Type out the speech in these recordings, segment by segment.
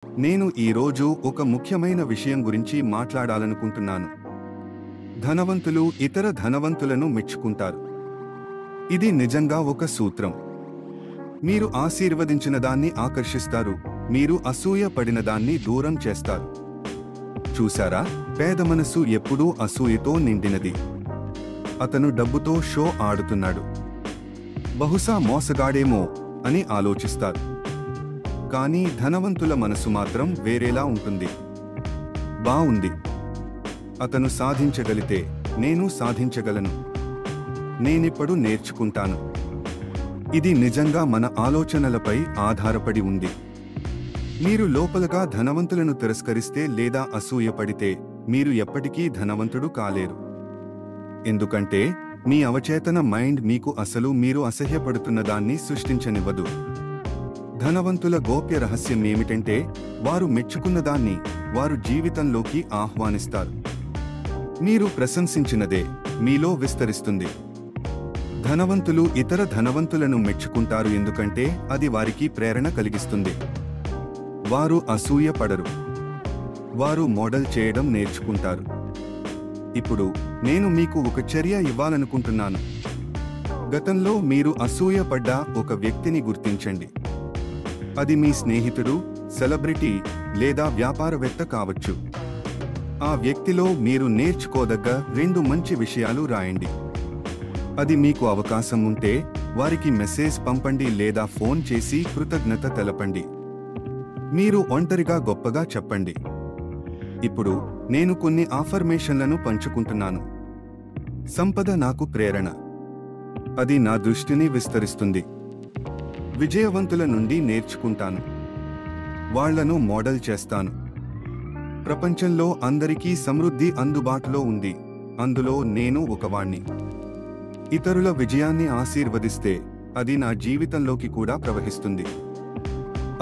నేను ఈరోజు ఒక ముఖ్యమైన విషయం గురించి మాట్లాడాలనుకుంటున్నాను. ధనవంతులు ఇతర ధనవంతులను మెచ్చుకుంటారు. ఇది నిజంగా ఒక సూత్రం. మీరు ఆశీర్వదించిన దాన్ని ఆకర్షిస్తారు, మీరు అసూయ పడిన దాన్ని దూరం చేస్తారు. చూసారా, పేద మనసు ఎప్పుడూ అసూయతో నిండినది. అతను డబ్బుతో షో ఆడుతున్నాడు, బహుశా మోసగాడేమో అని ఆలోచిస్తారు. కానీ ధనవంతుల మనసు మాత్రం వేరేలా ఉంటుంది. బావుంది, అతను సాధించగలితే నేను సాధించగలను, నేనిప్పుడు నేర్చుకుంటాను. ఇది నిజంగా మన ఆలోచనలపై ఆధారపడి ఉంది. మీరు లోపలగా ధనవంతులను తిరస్కరిస్తే లేదా అసూయపడితే మీరు ఎప్పటికీ ధనవంతుడు కాలేరు. ఎందుకంటే మీ అవచేతన మైండ్ మీకు అసలు మీరు అసహ్యపడుతున్న దాన్ని సృష్టించనివ్వదు. ధనవంతుల గోప్య రహస్యం ఏమిటంటే వారు మెచ్చుకున్నదాన్ని వారు జీవితంలోకి ఆహ్వానిస్తారు. మీరు ప్రశంసించినదే మీలో విస్తరిస్తుంది. ధనవంతులు ఇతర ధనవంతులను మెచ్చుకుంటారు ఎందుకంటే అది వారికి ప్రేరణ కలిగిస్తుంది. వారు అసూయ పడరు, వారు మోడల్ చేయడం నేర్చుకుంటారు. ఇప్పుడు నేను మీకు ఒక చర్య ఇవ్వాలనుకుంటున్నాను. గతంలో మీరు అసూయ పడ్డ ఒక వ్యక్తిని గుర్తించండి. అది మీ స్నేహితుడు, సెలబ్రిటీ లేదా వ్యాపారవేత్త కావచ్చు. ఆ వ్యక్తిలో మీరు నేర్చుకోదగ్గ 2 మంచి విషయాలు రాయండి. అది మీకు అవకాశం ఉంటే వారికి మెసేజ్ పంపండి లేదా ఫోన్ చేసి కృతజ్ఞత తెలపండి. మీరు ఒంటరిగా గొప్పగా చెప్పండి. ఇప్పుడు నేను కొన్ని ఆఫర్మేషన్లను పంచుకుంటున్నాను. సంపద నాకు ప్రేరణ, అది నా దృష్టిని విస్తరిస్తుంది. విజయవంతుల నుండి నేర్చుకుంటాను, వాళ్లను మోడల్ చేస్తాను. ప్రపంచంలో అందరికీ సమృద్ధి అందుబాటులో ఉంది, అందులో నేను ఒకవాణ్ణి. ఇతరుల విజయాన్ని ఆశీర్వదిస్తే అది నా జీవితంలోకి కూడా ప్రవహిస్తుంది.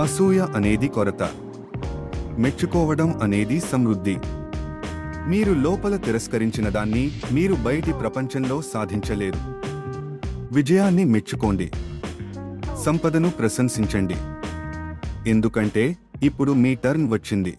అసూయ అనేది కొరత, మెచ్చుకోవడం అనేది సమృద్ధి. మీరు లోపల తిరస్కరించిన దాన్ని మీరు బయటి ప్రపంచంలో సాధించలేరు. విజయాన్ని మెచ్చుకోండి, సంపదను ప్రశంసించండి, ఎందుకంటే ఇప్పుడు మీ టర్న్ వచ్చింది.